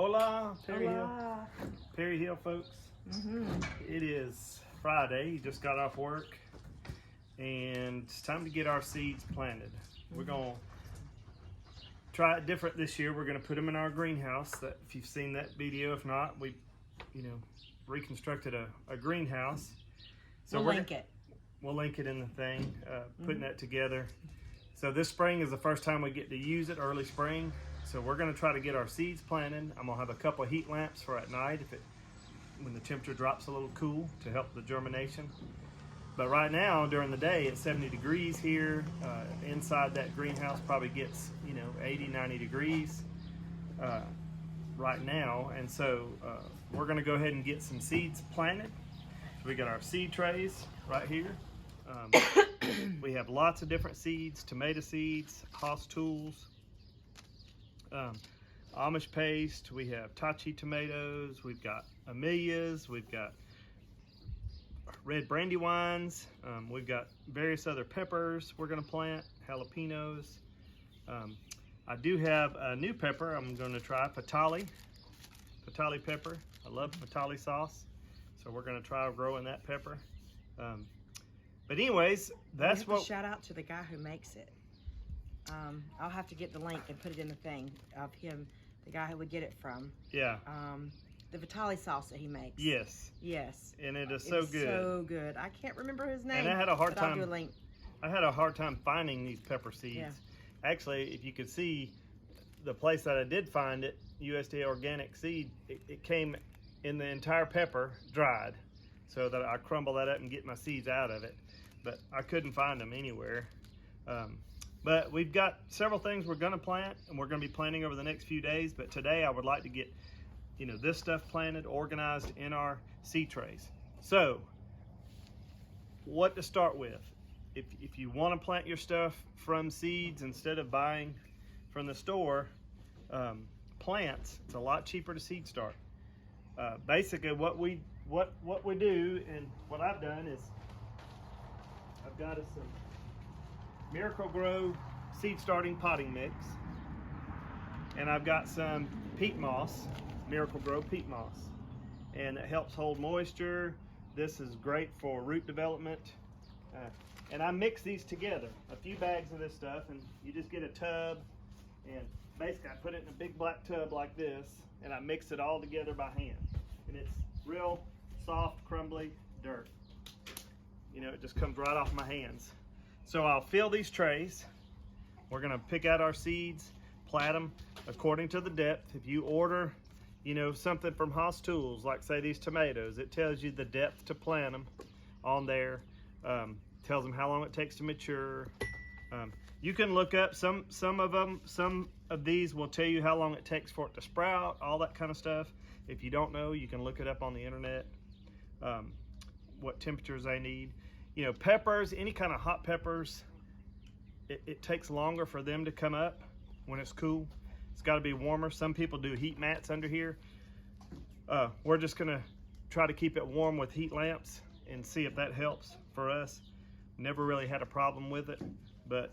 Hola, Perry Hola. Hill. Perry Hill, folks. It is Friday. You just got off work, and it's time to get our seeds planted. We're gonna try it different this year. We're gonna put them in our greenhouse. That, if you've seen that video, if not, we, reconstructed a greenhouse. So we'll link it. We'll link it in the thing. Putting that together. So this spring is the first time we get to use it, early spring. So we're going to try to get our seeds planted. I'm going to have a couple of heat lamps for at night when the temperature drops a little cool to help the germination. But right now, during the day, it's 70 degrees here. Inside that greenhouse probably gets, 80, 90 degrees right now. And so we're going to go ahead and get some seeds planted. So we got our seed trays right here. We have lots of different seeds: tomato seeds, Haas tools, Amish paste. We have Tachi tomatoes. We've got Amelias. We've got red brandywines. We've got various other peppers we're going to plant, jalapenos. I do have a new pepper I'm going to try, Fatali pepper. I love Fatali sauce, so we're going to try growing that pepper. But anyways, that's what. Shout out to the guy who makes it. I'll have to get the link and put it in the thing of him, the guy who we get it from. Yeah. The Vitali sauce that he makes. Yes. Yes. And it is so good. So good. I can't remember his name. And I had a hard time. I'll do a link. I had a hard time finding these pepper seeds. Yeah. Actually, if you could see the place that I did find it, USDA organic seed, it came in the entire pepper dried, so that I crumble that up and get my seeds out of it. But I couldn't find them anywhere. But we've got several things we're going to plant, and we're going to be planting over the next few days. But today I would like to get, this stuff planted, organized in our seed trays. So what to start with? If you want to plant your stuff from seeds instead of buying from the store plants, it's a lot cheaper to seed start. Basically what we do, and what I've done is I've got us some Miracle-Gro seed starting potting mix, and I've got some peat moss, Miracle-Gro peat moss, and it helps hold moisture. This is great for root development, and I mix these together, a few bags of this stuff, and you just get a tub, and basically I put it in a big black tub like this, and I mix it all together by hand, and it's real soft, crumbly dirt. It just comes right off my hands. So I'll fill these trays. We're gonna pick out our seeds, plant them according to the depth. If you order, something from Haas Tools, like say these tomatoes, it tells you the depth to plant them on there. Tells them how long it takes to mature. You can look up some of these will tell you how long it takes for it to sprout, all that kind of stuff. If you don't know, you can look it up on the internet, what temperatures they need. Peppers, any kind of hot peppers, it takes longer for them to come up when it's cool. It's got to be warmer. Some people do heat mats under here. We're just gonna try to keep it warm with heat lamps and see if that helps for us. Never really had a problem with it, but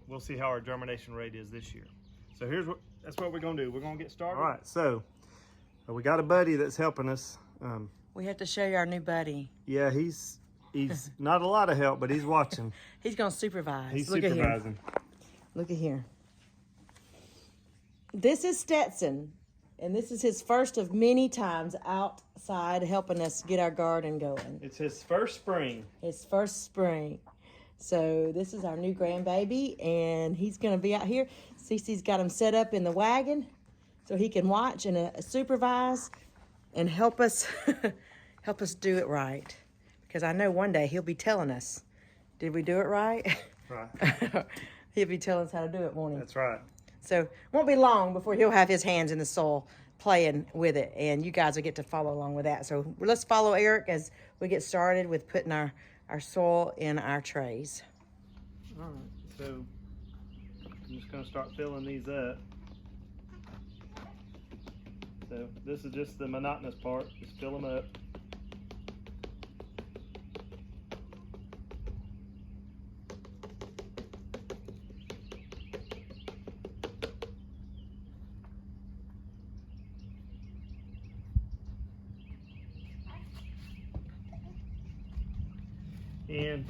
we'll see how our germination rate is this year. So that's what we're gonna do. We're gonna get started. All right, so we got a buddy that's helping us. We have to show you our new buddy. Yeah, he's not a lot of help, but he's watching. He's gonna supervise. He's Look supervising. Look at here. This is Stetson, and this is his first of many times outside helping us get our garden going. It's his first spring. His first spring. So this is our new grandbaby, and he's gonna be out here. Cece's got him set up in the wagon so he can watch and supervise and help us help us do it right. Because I know one day he'll be telling us, did we do it right? Right. He'll be telling us how to do it, won't he? That's right. So it won't be long before he'll have his hands in the soil playing with it, and you guys will get to follow along with that. So let's follow Eric as we get started with putting our soil in our trays. All right, so I'm just gonna start filling these up. So this is just the monotonous part, just fill them up. And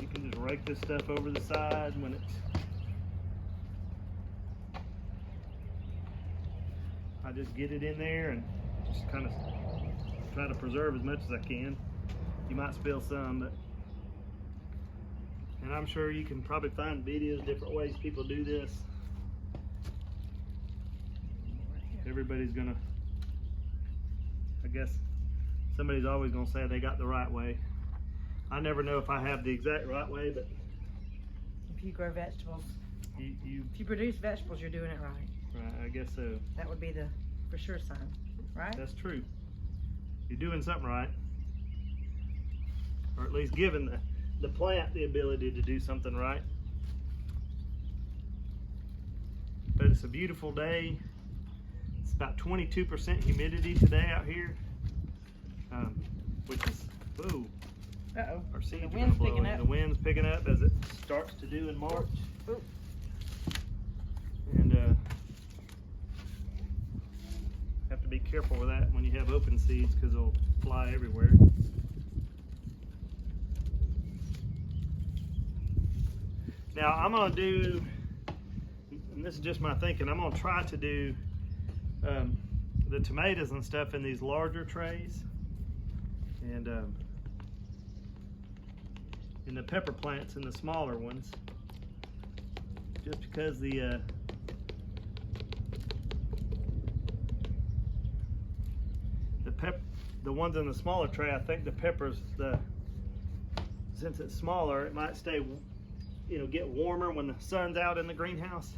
you can just rake this stuff over the side when it's, I just get it in there and just kind of try to preserve as much as I can. You might spill some, but, and I'm sure you can probably find videos, different ways people do this. Everybody's gonna, I guess, somebody's always gonna say they got the right way. I never know if I have the exact right way, but If you grow vegetables, you if you produce vegetables, you're doing it right. right, I guess so. That would be the for sure sign, right? That's true. You're doing something right. Or at least giving the plant the ability to do something right. But it's a beautiful day. It's about 22% humidity today out here, which is, whoa, Uh-oh. our seeds The are wind's gonna blow picking in. up. The wind's picking up as it starts to do in March. Ooh. And have to be careful with that when you have open seeds because they'll fly everywhere. Now I'm gonna do, and this is just my thinking, I'm gonna try to do the tomatoes and stuff in these larger trays, and in the pepper plants in the smaller ones, just because the ones in the smaller tray, I think the peppers, since it's smaller, it might stay, you know, get warmer when the sun's out in the greenhouse.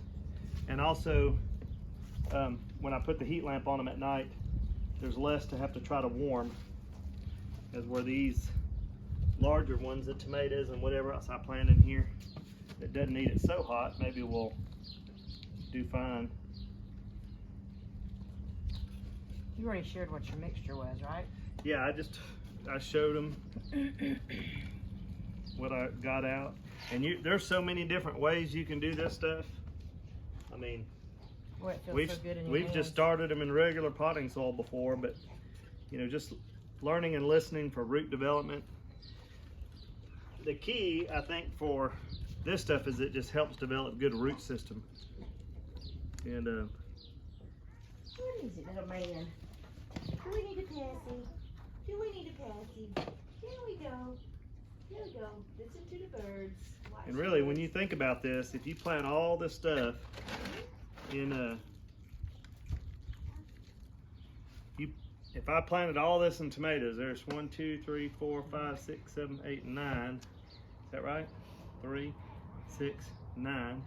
And also, when I put the heat lamp on them at night, there's less to have to try to warm, as where these larger ones, the tomatoes and whatever else I plant in here that doesn't need it so hot, maybe will do fine. You already shared what your mixture was, right? Yeah, I showed them what I got out, and there's so many different ways you can do this stuff. I mean, Boy, it feels so good in your we've hands. just started them in regular potting soil before, but you know, just learning and listening for root development. The key, I think, for this stuff is it just helps develop good root system. And What is it, little man? Do we need a passy? Do we need a passy? Here we go. Here we go. Listen to the birds. Watch and really, the when birds. you think about this, if you plant all this stuff in if I planted all this in tomatoes, there's 1, 2, 3, 4, 5, 6, 7, 8, 9. Is that right? 3, 6, 9.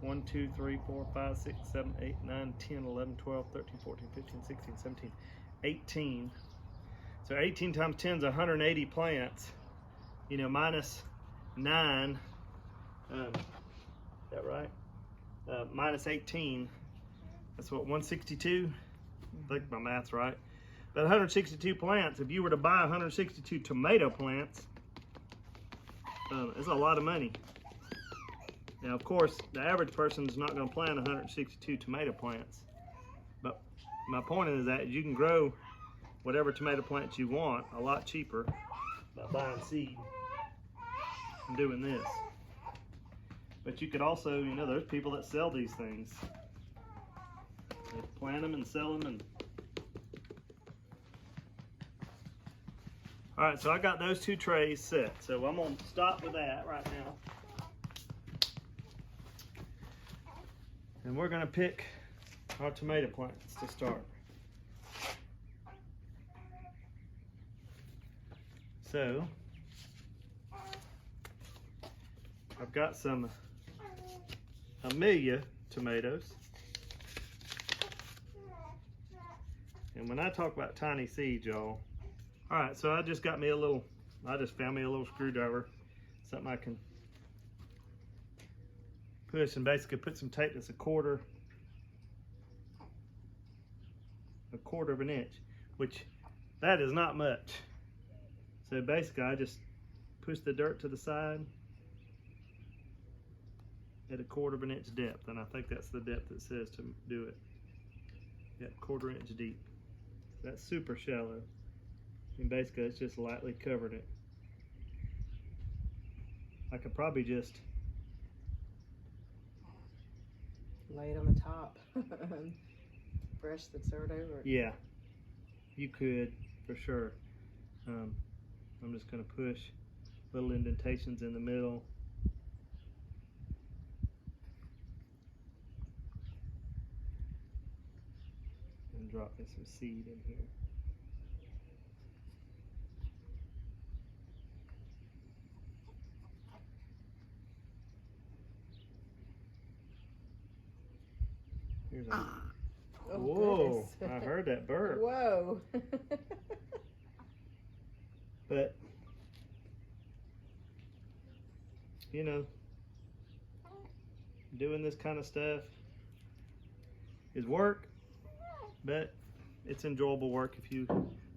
1, 2, 3, 4, 5, 6, 7, 8, 9, 10, 11, 12, 13, 14, 15, 16, 17, 18. So 18 times 10 is 180 plants. You know, minus 9. Is that right? Minus 18. That's what, 162? I think my math's right. But 162 plants, if you were to buy 162 tomato plants, it's a lot of money. Now, of course, the average person is not going to plant 162 tomato plants. But my point is that you can grow whatever tomato plants you want a lot cheaper by buying seed and doing this. But you could also, you know, there's people that sell these things. They plant them and sell them. And all right, so I got those 2 trays set. So I'm going to stop with that right now. And we're going to pick our tomato plants to start. So I've got some Amelia tomatoes. And when I talk about tiny seeds, y'all, all right, so I just found me a little screwdriver, something I can push and basically put some tape that's a quarter of an inch, which that is not much. So basically I just push the dirt to the side at a quarter of an inch depth, and I think that's the depth it says to do it. Yep, quarter inch deep. That's super shallow. And basically it's just lightly covered it. I could probably just lay it on the top. Brush the dirt over it. Yeah, you could for sure. I'm just going to push little indentations in the middle. And drop me some seed in here. Here's a Oh, whoa, goodness. I heard that burp. Whoa. But, you know, doing this kind of stuff is work, but it's enjoyable work if you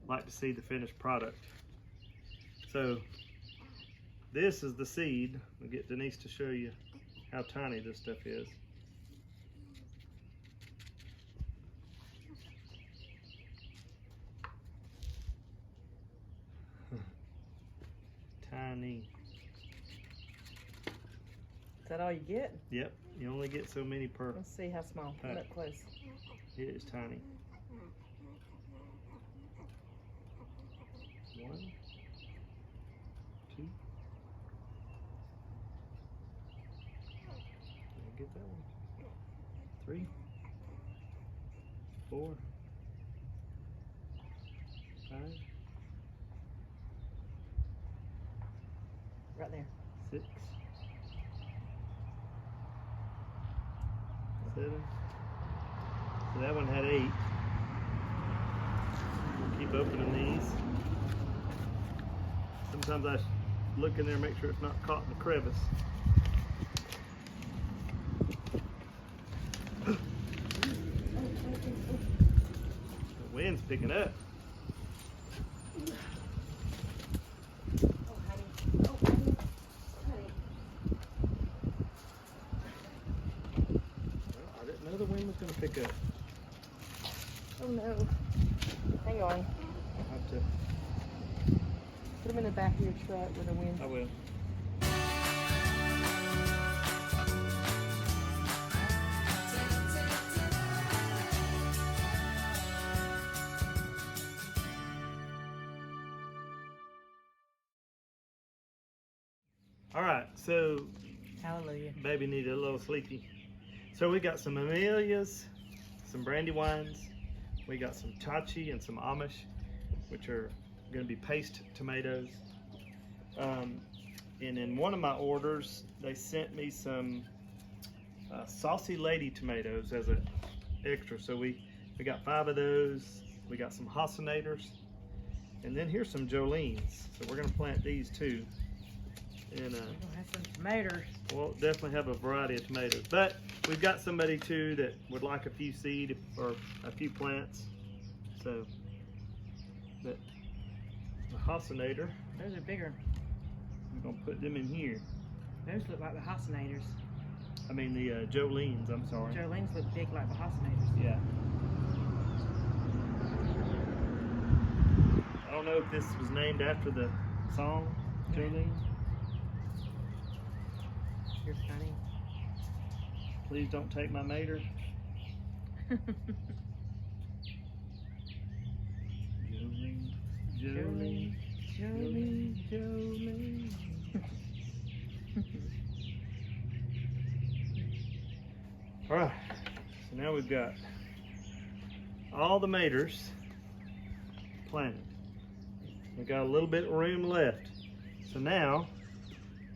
like to see the finished product. So, this is the seed. I'll get Denise to show you how tiny this stuff is. Tiny. Is that all you get? Yep, you only get so many per. Let's see how small. Come up close. It is tiny. 1, 2. Did I get that one? 3, 4, 5, Right there. 6, 7. So that one had 8. We'll keep opening these. Sometimes I look in there and make sure it's not caught in the crevice. The wind's picking up. I didn't know the wind was going to pick up. Oh no. Hang on. I'll have to. Put them in the back of your truck with the wind. I will. All right, so Hallelujah. baby needed a little sleepy. So we got some Amelias, some Brandywines, we got some Chachi and some Amish, which are going to be paste tomatoes. And in one of my orders, they sent me some Saucy Lady tomatoes as an extra. So we got 5 of those. We got some Hassanators. And then here's some Jolene's. So we're going to plant these too. And We're gonna have some tomatoes. we'll definitely have a variety of tomatoes. But we've got somebody too that would like a few seed or a few plants. So, but the Hassanator, Those are bigger. we're gonna put them in here. Those look like the Hassanators. I mean the Jolene's, I'm sorry. Jolene's look big like the Hassanators. Yeah. I don't know if this was named after the song, Jolene. You're funny. Please don't take my mater. Jolene, Jolene, Jolene, Jolene. All right, so now we've got all the maters planted. We've got a little bit of room left. So now,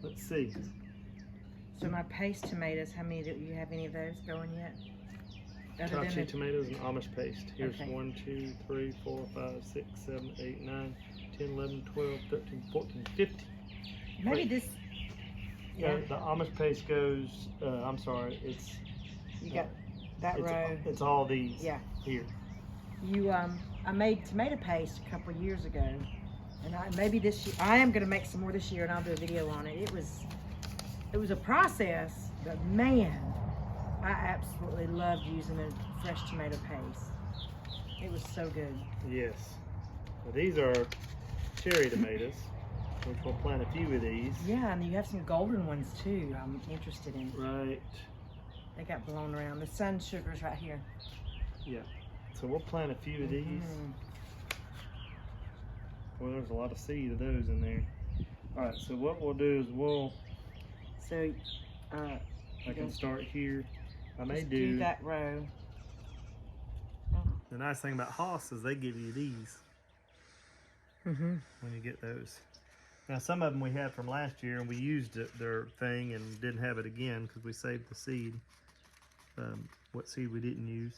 let's see. So my paste tomatoes, how many do you have any of those going yet? Other than Chachi the- tomatoes and Amish paste. Here's Okay. 1, 2, 3, 4, 5, 6, 7, 8, 9, 10, 11, 12, 13, 14, 15. Maybe Wait. this. Yeah, The Amish paste goes, I'm sorry, it's you got that row. it's all these Yeah. here. You I made tomato paste a couple years ago, and maybe this year I am gonna make some more this year, and I'll do a video on it. It was a process, but man, I absolutely loved using a fresh tomato paste. It was so good. Yes. Well, these are cherry tomatoes, which we'll plant a few of these. Yeah, and you have some golden ones too. I'm interested in. Right. They got blown around. The sun sugar's right here. Yeah. So we'll plant a few of these. Well, there's a lot of seed of those in there. All right. So what we'll do is I can start here. I may do that row. The nice thing about Haas is they give you these when you get those. Now some of them we had from last year and we used their thing and didn't have it again because we saved the seed. What seed we didn't use.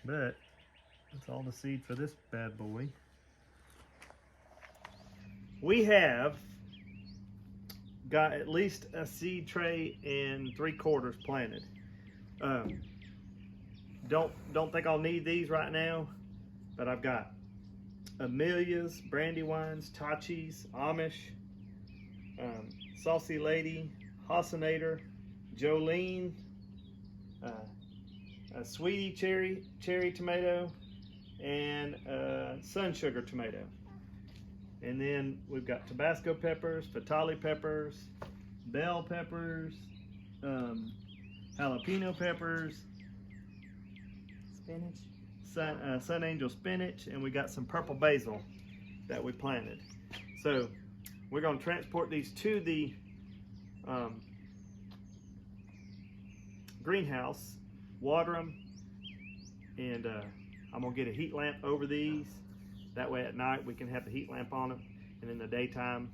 But that's all the seed for this bad boy. We have got at least a seed tray and 3/4 planted. Don't think I'll need these right now, but I've got Amelia's, Brandywines, Tachi's, Amish, Saucy Lady, Hossinator, Jolene, a Sweetie cherry tomato, and Sun Sugar tomato. And then we've got Tabasco peppers, Fatale peppers, bell peppers, jalapeno peppers, spinach, Sun Angel spinach, and we got some purple basil that we planted. So we're going to transport these to the greenhouse, water them, and I'm going to get a heat lamp over these. That way at night we can have the heat lamp on them, and in the daytime,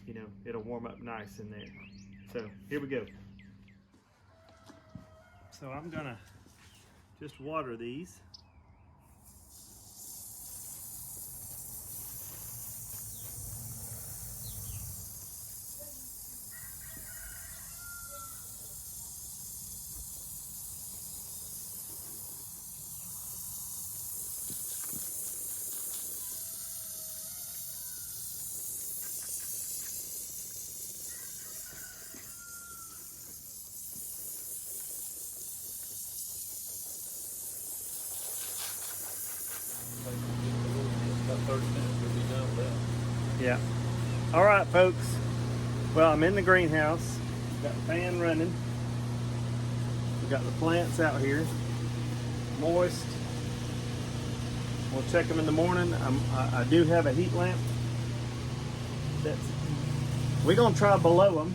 you know, it'll warm up nice in there. So here we go. So I'm gonna just water these. Yeah. All right, folks. Well, I'm in the greenhouse. Got the fan running. We got the plants out here, moist. We'll check them in the morning. I do have a heat lamp. We're gonna try below them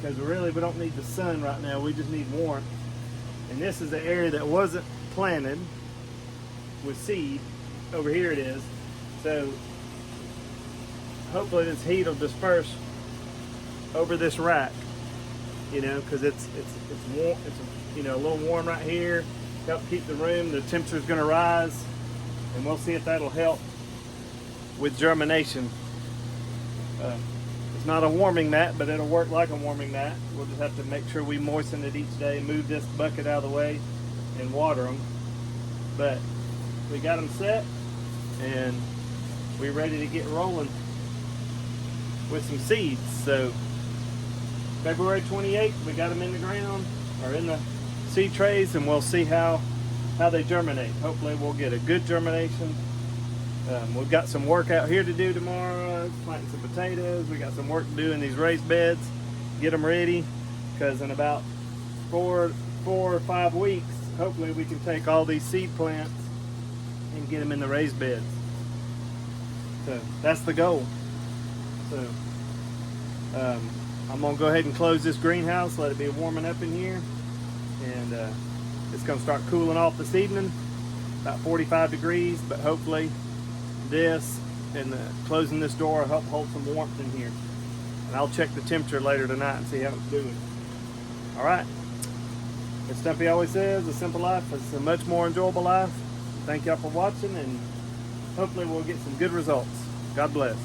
because we don't need the sun right now. We just need warmth. And this is the area that wasn't planted with seed. Over here it is. So hopefully this heat will disperse over this rack, you know, because it's warm. It's a little warm right here. Help keep the room. The temperature's going to rise, and we'll see if that'll help with germination. It's not a warming mat, but it'll work like a warming mat. We'll just have to make sure we moisten it each day, move this bucket out of the way, and water them. But we got them set, and we're ready to get rolling with some seeds. So February 28th, we got them in the ground or in the seed trays, and we'll see how they germinate. Hopefully we'll get a good germination. We've got some work out here to do tomorrow, planting some potatoes. We got some work to do in these raised beds, get them ready, because in about 4 or 5 weeks, hopefully we can take all these seed plants and get them in the raised beds. So that's the goal. So I'm gonna go ahead and close this greenhouse, let it be warming up in here, and it's gonna start cooling off this evening, about 45 degrees, but hopefully this and closing this door will help hold some warmth in here. And I'll check the temperature later tonight and see how it's doing. All right. As Stumpy always says, a simple life is a much more enjoyable life. Thank y'all for watching, and hopefully we'll get some good results. God bless.